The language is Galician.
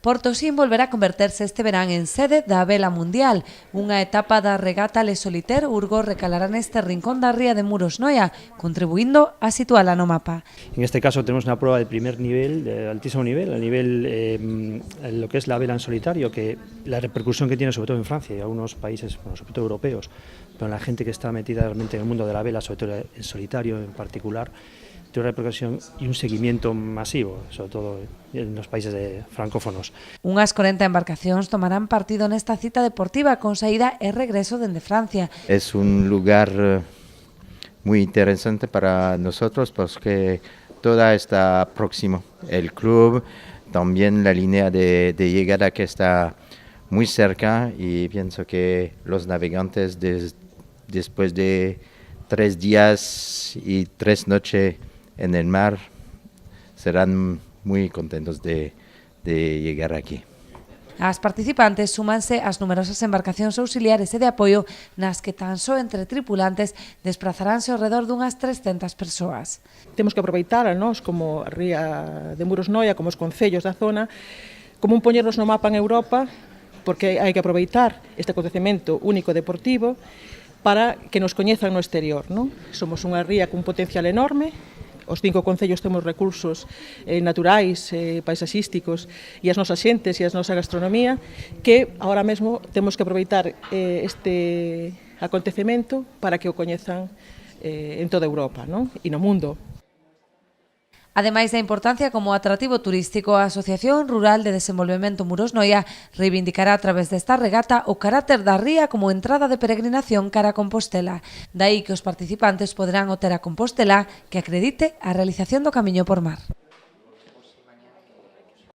Portosín volverá a converterse este verán en sede da Vela Mundial. Unha etapa da regata Le Solitaire Urgo recalará neste rincón da ría de Muros Noia, contribuindo a situala no mapa. En este caso tenemos una prueba de primer nivel, de altísimo nivel, a nivel lo que es la vela en solitario, que la repercusión que tiene sobre todo en Francia y algunos países, bueno, sobre todo europeos, pero la gente que está metida realmente en el mundo de la vela, sobre todo en solitario en particular, tiene una repercusión y un seguimiento masivo, sobre todo en los países francófonos. Unhas 40 embarcacións tomarán partido nesta cita deportiva con saída e regreso dende Francia. Es un lugar muy interesante para nosotros porque todo está próximo. El club, también la línea de llegada que está muy cerca y pienso que los navegantes después de 3 días y 3 noches en el mar serán muy contentos de llegar aquí. As participantes súmanse ás numerosas embarcacións auxiliares e de apoio nas que tan só entre tripulantes desprazaranse ao redor dunhas 300 persoas. Temos que aproveitar a nós como a ría de Muros Noia, como os concellos da zona, como un poñernos no mapa en Europa, porque hai que aproveitar este acontecemento único deportivo para que nos coñezan no exterior, non? Somos unha ría cun potencial enorme. Os 5 concellos temos recursos naturais, paisaxísticos e as nosas xentes e a nosa gastronomía que agora mesmo temos que aproveitar este acontecemento para que o coñezan en toda Europa, non? E no mundo. Ademais da importancia como atractivo turístico, a Asociación Rural de Desenvolvemento Muros Noia reivindicará a través desta regata o carácter da ría como entrada de peregrinación cara a Compostela. Daí que os participantes poderán obter a Compostela que acredite a realización do camiño por mar.